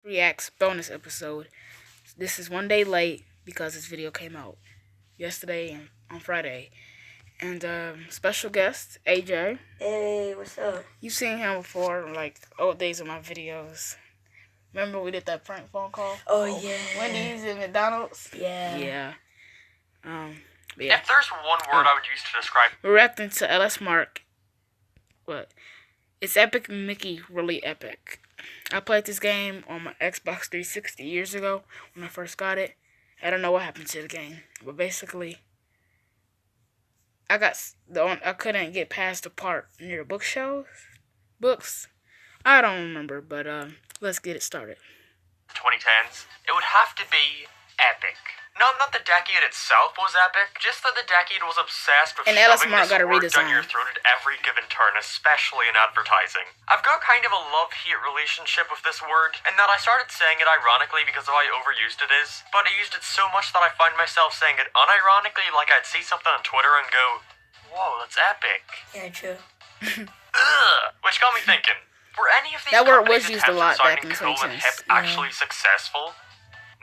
reacts bonus episode. This is one day late because this video came out yesterday and on Friday. And special guest AJ. Hey, what's up? You've seen him before, like old days of my videos. Remember we did that prank phone call? Oh yeah. Wendy's and McDonald's. Yeah. Yeah. If there's one word I would use to describe, we're reacting to LS Mark. What? It's Epic Mickey, really epic. I played this game on my Xbox 360 years ago when I first got it. I don't know what happened to the game, but basically, I couldn't get past the part near the books. I don't remember, but let's get it started. 2010s, it would have to be epic. Not the decade itself was epic, just that the decade was obsessed with And LS shoving Mark this got a word redesign. down your throat at every given turn, especially in advertising. I've got kind of a love-hate relationship with this word, in that I started saying it ironically because of how overused it is, but I used it so much that I find myself saying it unironically, like I'd see something on Twitter and go, whoa, that's epic. Yeah, true. Ugh, which got me thinking, were any of these That word companies' was used a attempts lot at back in sounding cool and 2010s. hip actually successful?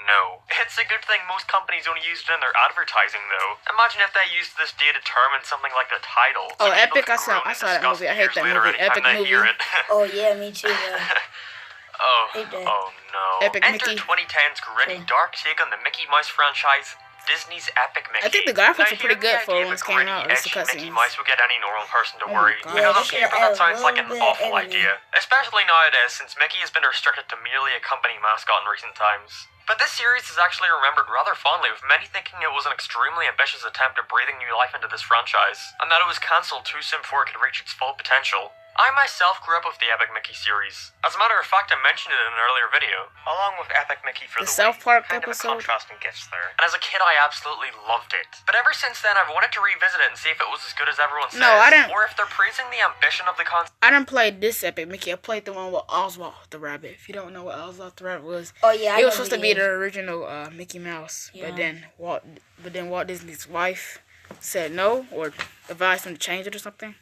No. It's a good thing most companies only use it in their advertising, though. Imagine if they used this dated term in something like the title. Oh, so Epic! people I saw can that groan and movie. I hate discuss that years later movie. anytime Epic they hear movie. it. Oh yeah, me too. Hate that. Oh no. Epic Enter Mickey. 2010's gritty, dark take on the Mickey Mouse franchise, Disney's Epic Mickey. I think the graphics were pretty Now, good for the when idea it came of out. gritty, It's the edgy Mickey cutscenes. Mouse will get any normal person to Oh my worry. God. Because Yeah, on paper that sounds like an a little bit awful enemy. idea. Especially nowadays, since Mickey has been restricted to merely a company mascot in recent times. But this series is actually remembered rather fondly, with many thinking it was an extremely ambitious attempt at breathing new life into this franchise, and that it was cancelled too soon before it could reach its full potential. I myself grew up with the Epic Mickey series. As a matter of fact, I mentioned it in an earlier video, along with Epic Mickey for The the South Wii. Park Kind of a episode? contrasting gifts there. And as a kid, I absolutely loved it. But ever since then, I've wanted to revisit it and see if it was as good as everyone says. No, I didn't. Or if they're praising the ambition of the concept. I didn't play this Epic Mickey. I played the one with Oswald the Rabbit. If you don't know what Oswald the Rabbit was, Oh yeah, it was supposed to be the original Mickey Mouse. Yeah. But then Walt Disney's wife said no, or advised him to change it or something.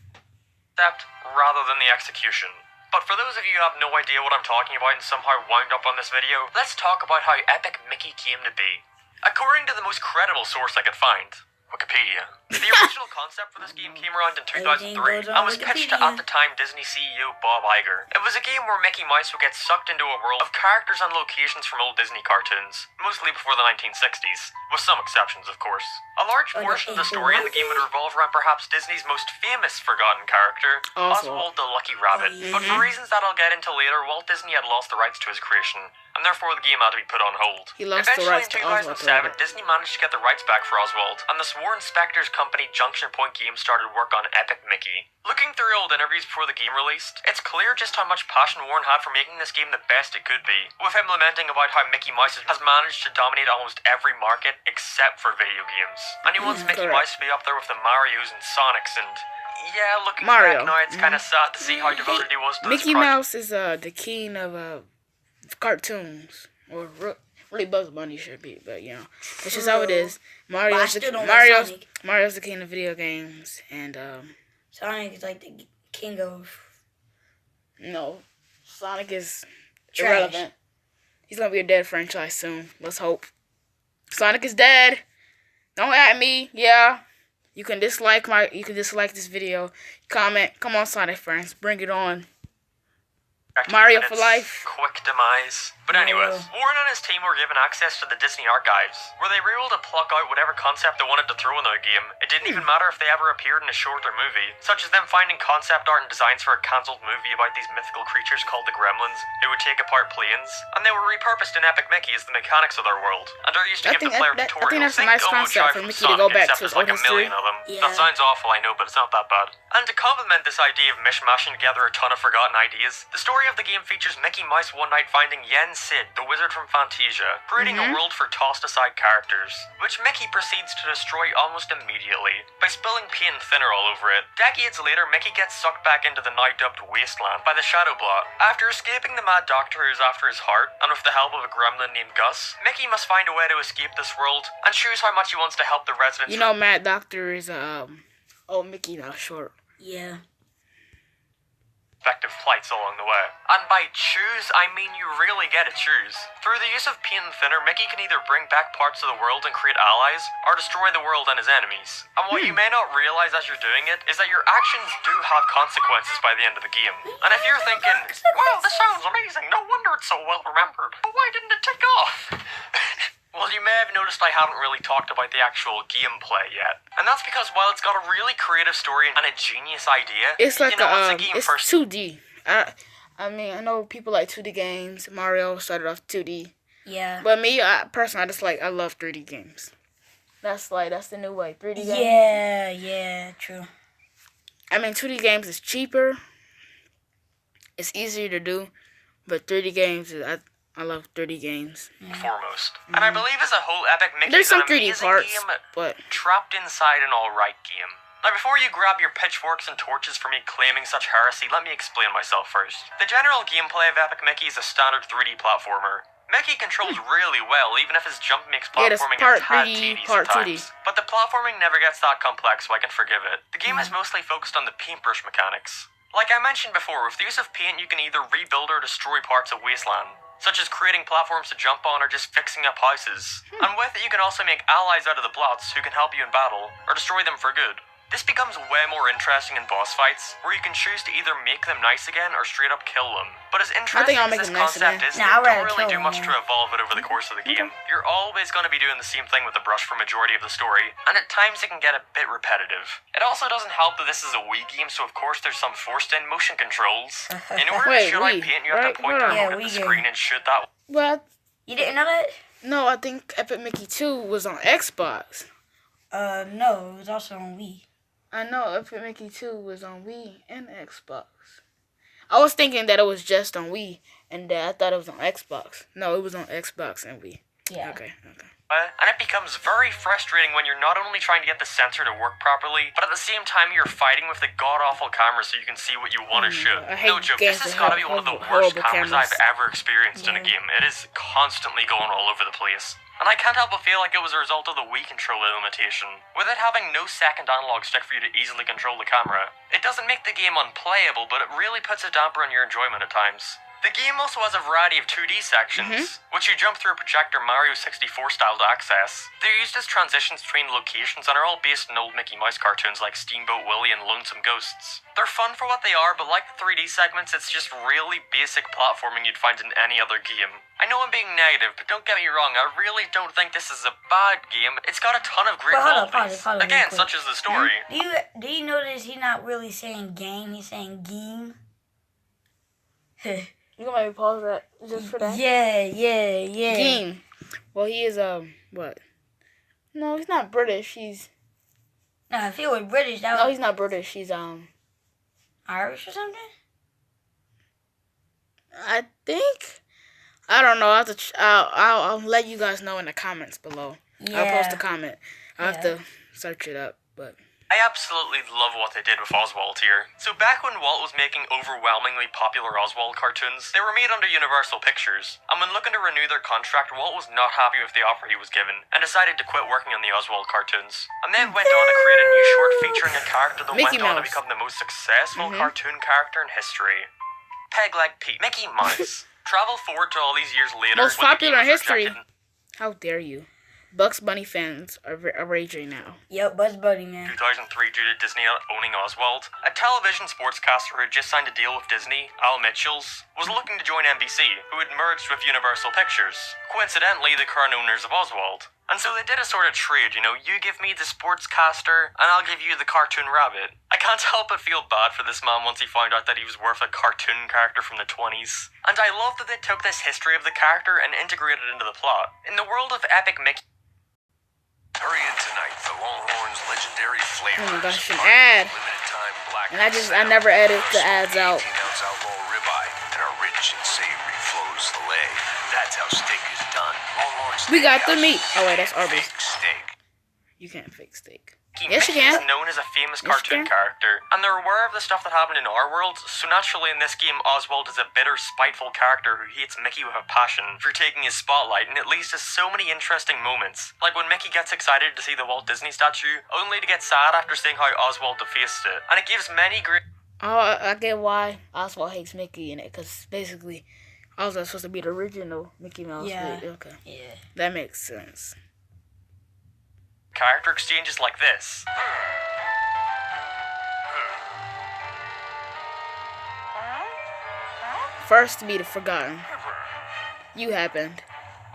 Rather than the execution. But for those of you who have no idea what I'm talking about and somehow wound up on this video, let's talk about how Epic Mickey came to be. According to the most credible source I could find, Wikipedia, the original concept for this game came around in 2003 and was pitched to, at the time, Disney CEO Bob Iger. It was a game where Mickey Mouse would get sucked into a world of characters and locations from old Disney cartoons, mostly before the 1960s, with some exceptions, of course. A large portion of the story in the game would revolve around perhaps Disney's most famous forgotten character, Oswald the Lucky Rabbit. But for reasons that I'll get into later, Walt Disney had lost the rights to his creation, and therefore the game had to be put on hold. He lost the Eventually, rights to in Oswald the 2007, Rabbit. Disney managed to get the rights back for Oswald, and the Sworn Spectre's company Junction Point Games started work on Epic Mickey. Looking through old interviews before the game released, it's clear just how much passion Warren had for making this game the best it could be, with him lamenting about how Mickey Mouse has managed to dominate almost every market except for video games. And he wants Mickey Mouse to be up there with the Marios and Sonics and... Yeah, looking Mario. back now, it's kind of sad to see how devoted he was to Mickey this project. Mouse is the king of cartoons, or really Bugs Bunny should be, but you know, it's just how it is. Mario's the king of video games, and Sonic is like the king of. no, Sonic is Trash. irrelevant. He's gonna be a dead franchise soon. Let's hope. Sonic is dead. Don't at me. Yeah, you can dislike this video. Comment. Come on, Sonic friends, bring it on. Mario for life. Quick demise. But anyways, Warren and his team were given access to the Disney archives, where they were able to pluck out whatever concept they wanted to throw in their game. It didn't even matter if they ever appeared in a short or movie, such as them finding concept art and designs for a cancelled movie about these mythical creatures called the Gremlins, who would take apart planes, and they were repurposed in Epic Mickey as the mechanics of their world, and are used to give the player tutorials. I think that's a nice concept for Mickey to go back to his old history. Of them. Yeah. That sounds awful, I know, but it's not that bad. And to complement this idea of mishmashing together a ton of forgotten ideas, the story of the game features Mickey Mouse one night finding Yen Sid, the wizard from Fantasia, creating a world for tossed-aside characters, which Mickey proceeds to destroy almost immediately, by spilling paint thinner all over it. Decades later, Mickey gets sucked back into the now-dubbed Wasteland by the Shadow Blot. After escaping the Mad Doctor who is after his heart, and with the help of a gremlin named Gus, Mickey must find a way to escape this world, and choose how much he wants to help the residents. You know, Mad Doctor is old Mickey now, short. Yeah. respective plights along the way. And by choose, I mean you really get to choose. Through the use of paint and thinner, Mickey can either bring back parts of the world and create allies, or destroy the world and his enemies. And what you may not realize as you're doing it, is that your actions do have consequences by the end of the game. And if you're thinking, well, this sounds amazing, no wonder it's so well remembered, but why didn't it take off? Well, you may have noticed I haven't really talked about the actual gameplay yet. And that's because while it's got a really creative story and a genius idea, It's like it's it's 2D. I mean, I know people like 2D games. Mario started off 2D. Yeah. But me, personally, I love 3D games. That's the new way. 3D games. Yeah, true. I mean, 2D games is cheaper. It's easier to do, but 3D games I love 3D games. Foremost. And I believe as a whole, Epic Mickey There's is some an 3D amazing parts, game, but trapped inside an alright game. Now before you grab your pitchforks and torches for me claiming such heresy, let me explain myself first. The general gameplay of Epic Mickey is a standard 3D platformer. Mickey controls really well, even if his jump makes platforming a tad tedious at times. But the platforming never gets that complex, so I can forgive it. The game is mostly focused on the paintbrush mechanics. Like I mentioned before, with the use of paint you can either rebuild or destroy parts of Wasteland, such as creating platforms to jump on or just fixing up houses. And with it you can also make allies out of the blots who can help you in battle, or destroy them for good. This becomes way more interesting in boss fights, where you can choose to either make them nice again or straight up kill them. But as interesting as this concept is, they don't really do much to evolve it over the course of the game. You're always going to be doing the same thing with the brush for majority of the story, and at times it can get a bit repetitive. It also doesn't help that this is a Wii game, so of course there's some forced in motion controls. In order to shoot out paint, you have to point to the at the screen and shoot that. Well, you didn't know that? No, I think Epic Mickey 2 was on Xbox. No, it was also on Wii. I know Epic Mickey 2 was on Wii and Xbox. I was thinking that it was just on Wii, and I thought it was on Xbox. No, it was on Xbox and Wii. Yeah. Okay. And it becomes very frustrating when you're not only trying to get the sensor to work properly, but at the same time you're fighting with the god-awful camera so you can see what you want to shoot. No joke, this has got to be one of the worst cameras I've ever experienced in a game. It is constantly going all over the place. And I can't help but feel like it was a result of the Wii controller limitation. With it having no second analog stick for you to easily control the camera, it doesn't make the game unplayable, but it really puts a damper on your enjoyment at times. The game also has a variety of 2D sections, which you jump through a projector Mario 64 style to access. They're used as transitions between locations and are all based on old Mickey Mouse cartoons like Steamboat Willie and Lonesome Ghosts. They're fun for what they are, but like the 3D segments, it's just really basic platforming you'd find in any other game. I know I'm being negative, but don't get me wrong, I really don't think this is a bad game. It's got a ton of great qualities. Again, such as the story. Do you notice he's not really saying game, he's saying game? You gonna let me pause that just for that? Yeah. Game. Well, he is, what? No, he's not British. No, if he was British, that No, he's not British. He's, Irish or something? I think. I don't know. I'll let you guys know in the comments below. Yeah. I'll post a comment. I'll have to search it up, but. I absolutely love what they did with Oswald here. So back when Walt was making overwhelmingly popular Oswald cartoons, they were made under Universal Pictures, and when looking to renew their contract, Walt was not happy with the offer he was given, and decided to quit working on the Oswald cartoons, and then went on to create a new short featuring a character that went on to become the most successful cartoon character in history. Peg-Leg Pete, Mickey Mouse. Travel forward to all these years later. Most popular in history. How dare you? Bugs Bunny fans are raging now. Yep, Bugs Bunny, man. 2003 due to Disney owning Oswald. A television sportscaster who had just signed a deal with Disney, Al Mitchells, was looking to join NBC, who had merged with Universal Pictures. Coincidentally, the current owners of Oswald. And so they did a sort of trade, you give me the sportscaster, and I'll give you the cartoon rabbit. I can't help but feel bad for this man once he found out that he was worth a cartoon character from the 20s. And I love that they took this history of the character and integrated it into the plot. In the world of Epic Mickey... Hurry in tonight for Longhorn's legendary flavors. Oh my gosh, an ad. And I never edit the ads out. 18-ounce outlaw ribeye and a rich and savory flows fillet. That's how steak is done. Longhorn We got the Steakhouse. meat. Oh wait, that's Arby's. Fake steak. You can't fake steak. Yes, Mickey is known as a famous cartoon character, and they're aware of the stuff that happened in our world, so naturally in this game, Oswald is a bitter, spiteful character who hates Mickey with a passion for taking his spotlight, and it leads to so many interesting moments. Like when Mickey gets excited to see the Walt Disney statue, only to get sad after seeing how Oswald defaced it. And it gives many great... Oh, I get why Oswald hates Mickey in it, because basically Oswald's supposed to be the original Mickey Mouse. Yeah. Okay. Yeah. That makes sense. Character exchanges like this. First to be the forgotten. You happened.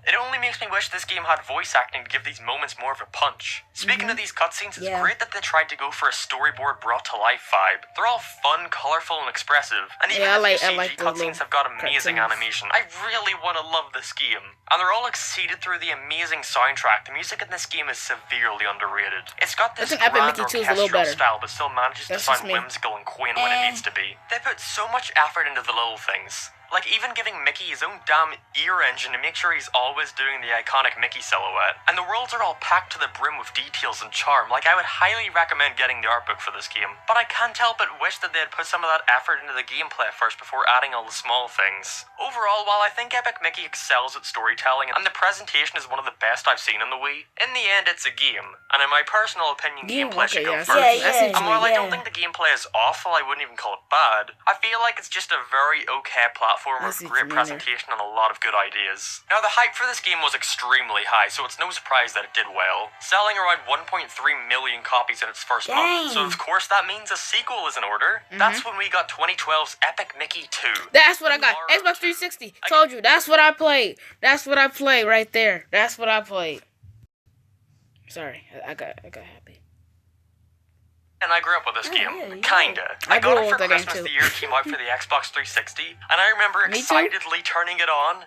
It only makes me wish this game had voice acting to give these moments more of a punch. Speaking of these cutscenes, it's great that they tried to go for a storyboard brought to life vibe. They're all fun, colorful, and expressive. And even Yeah, the I CG like the cutscenes have got amazing cartoons. animation. I really want to love this game. And they're all exceeded through the amazing soundtrack. The music in this game is severely underrated. It's got this I think Epic grand Mickey 2 is a little orchestral better. style, but still manages That's to sound just me. whimsical and quaint when it needs to be. They put so much effort into the little things. Like even giving Mickey his own damn ear engine to make sure he's always doing the iconic Mickey silhouette. And the worlds are all packed to the brim with details and charm. Like I would highly recommend getting the art book for this game. But I can't help but wish that they had put some of that effort into the gameplay first before adding all the small things. Overall, while I think Epic Mickey excels at storytelling and the presentation is one of the best I've seen on the Wii, in the end it's a game. And in my personal opinion, gameplay should go first. And while I don't think the gameplay is awful, I wouldn't even call it bad. I feel like it's just a very okay platformer with great presentation and a lot of good ideas. Now the hype for this game was extremely high, so it's no surprise that it did well, selling around 1.3 million copies in its first month. So of course that means a sequel is in order. That's when we got 2012's Epic Mickey 2. That's what I got. Xbox 360. Told you. That's what I played. That's what I played right there. That's what I played. Sorry, I got happy. And I grew up with this game. Yeah. Kinda. I I got grew it up for with that game Christmas too. the year it came out for the Xbox 360, and I remember Me too. excitedly turning it on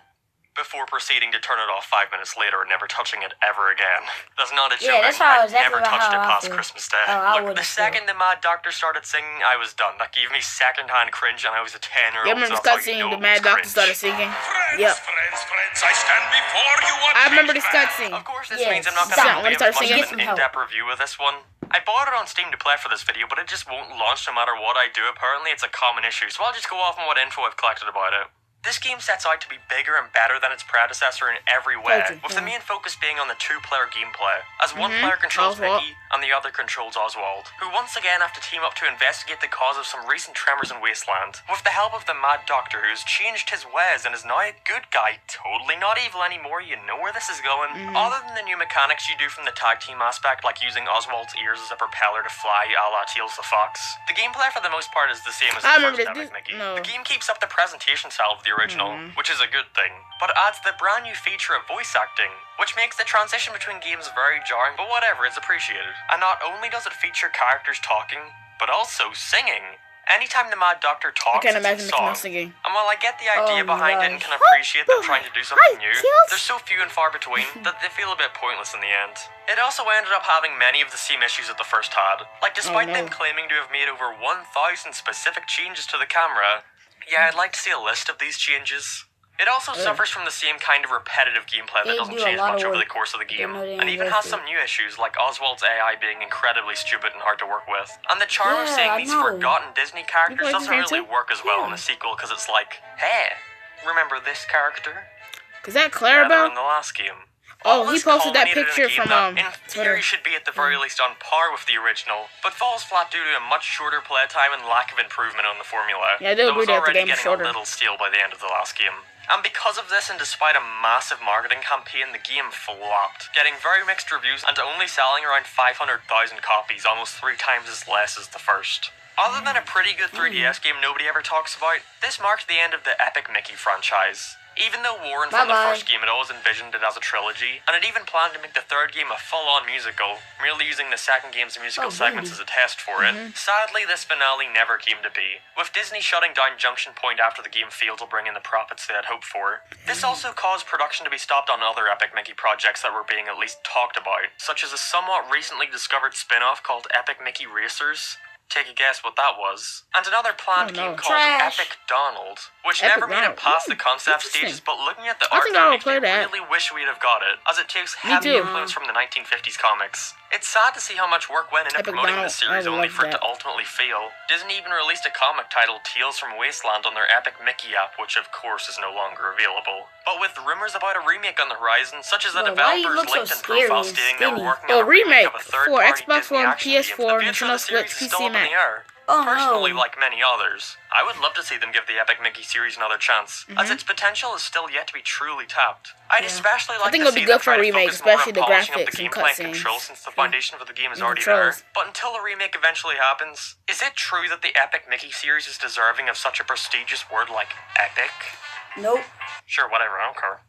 before proceeding to turn it off 5 minutes later and never touching it ever again. That's not a joke. Yeah, that's how I exactly never touched how it I past feel. Christmas Day. Oh, I Look, wouldn't the feel. second the Mad Doctor started singing, I was done. That gave me second-hand cringe, and I was a 10-year-old. You remember this cutscene? The Mad Doctor started singing. Yep. Friends, I stand before you. I remember this cutscene. Of course, this Yes. means I'm not Stop. going to When give it starts much singing, of get an some help. in-depth review of this one. I bought it on Steam to play for this video, but it just won't launch no matter what I do. Apparently, it's a common issue, so I'll just go off on what info I've collected about it. This game sets out to be bigger and better than its predecessor in every way, with the main focus being on the two-player gameplay, as one player controls Oswald. Mickey and the other controls Oswald, who once again have to team up to investigate the cause of some recent tremors in Wasteland, with the help of the Mad Doctor, who's changed his ways and is now a good guy, totally not evil anymore. You know where this is going. Other than the new mechanics you do from the tag team aspect, like using Oswald's ears as a propeller to fly a la Tails the Fox, the gameplay for the most part is the same as I the remember first this. Epic Mickey. No. The game keeps up the presentation style of the original, which is a good thing, but adds the brand new feature of voice acting, which makes the transition between games very jarring, but whatever, it's appreciated. And not only does it feature characters talking, but also singing. Anytime the Mad Doctor talks, I can't it's a imagine Mickey song. Mouse singing. And while I get the idea Oh my behind it and gosh. can appreciate them trying to do something new, Tails. they're so few and far between that they feel a bit pointless in the end. It also ended up having many of the same issues that the first had. Like, despite them claiming to have made over 1,000 specific changes to the camera, yeah, I'd like to see a list of these changes. It also suffers from the same kind of repetitive gameplay that They doesn't do a change lot much of over the work. course of the game, They're not and even has invested. some new issues like Oswald's AI being incredibly stupid and hard to work with. And the charm of Yeah, seeing I these know. forgotten Disney characters played doesn't the game really too? work as well in a sequel because it's like, hey, remember this character? Is that Yeah, they're in Clarabelle? the last game. Oh, All he this posted that culminated in a picture game from that, in Twitter. theory, should be at the very least on par with the original, but falls flat due to a much shorter playtime and lack of improvement on the formula. Yeah, I do That agree was that the already game is getting shorter. a little stale by the end of the last game. And because of this, and despite a massive marketing campaign, the game flopped, getting very mixed reviews and only selling around 500,000 copies, almost 3 times as less as the first. Other than a pretty good 3DS game nobody ever talks about, this marked the end of the Epic Mickey franchise. Even though Warren from the Bye-bye. first game had always envisioned it as a trilogy, and had even planned to make the third game a full-on musical, merely using the second game's musical segments as a test for it, sadly this finale never came to be, with Disney shutting down Junction Point after the game failed to bring in the profits they had hoped for. This also caused production to be stopped on other Epic Mickey projects that were being at least talked about, such as a somewhat recently discovered spin-off called Epic Mickey Racers. Take a guess what that was. And another planned game called Trash. Epic Donald, which Epic never made it Donald. past the Ooh, concept interesting. stages, but looking at the I art think I that will makes me play that. really wish we'd have got it, as it takes Me heavy too. influence from the 1950s comics. It's sad to see how much work went into Epic promoting Donald, the series I would only love for it to that. ultimately fail. Disney even released a comic titled Tales from Wasteland on their Epic Mickey app, which of course is no longer available. But with rumors about a remake on the horizon, such as the Bro, why you developer's look so LinkedIn scary profile and stating they were skinny? working A on a remake remake of a for third-party Xbox Disney One, action game, PS4, the future of Nintendo the series Switch, is still PC, up in the Mac. air. Oh Personally, no. like many others, I would love to see them give the Epic Mickey series another chance, as its potential is still yet to be truly tapped. I'd especially like think to it'll be see good them for try a to remake, focus more on especially the polishing up the graphics and gameplay and cutscenes. control, since the foundation for the game is And already controls. there. But until a remake eventually happens, is it true that the Epic Mickey series is deserving of such a prestigious word like epic? Nope. Sure, whatever, I don't care.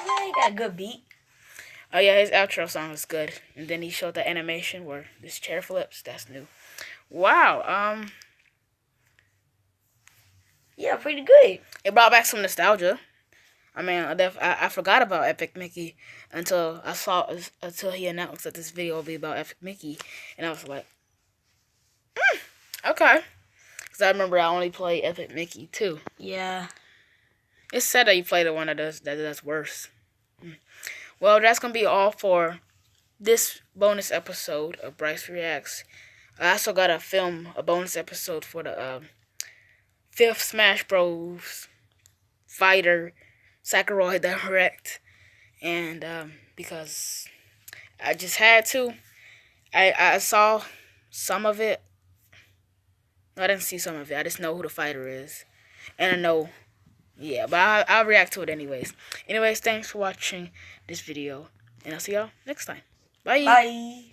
Yeah, he got a good beat. Oh yeah, his outro song is good. And then he showed the animation where this chair flips. That's new. Wow. Yeah, pretty good. It brought back some nostalgia. I mean, I forgot about Epic Mickey until he announced that this video will be about Epic Mickey, and I was like, okay, because I remember I only played Epic Mickey too. Yeah. It's sad that you play the one that does worse. Well, that's gonna be all for this bonus episode of Bryce Reacts. I also gotta film a bonus episode for the fifth Smash Bros. Fighter Sakurai Direct, and because I just had to, I saw some of it. I didn't see some of it. I just know who the fighter is, and I know, yeah. But I'll react to it anyways. Anyways, thanks for watching this video, and I'll see y'all next time. Bye. Bye.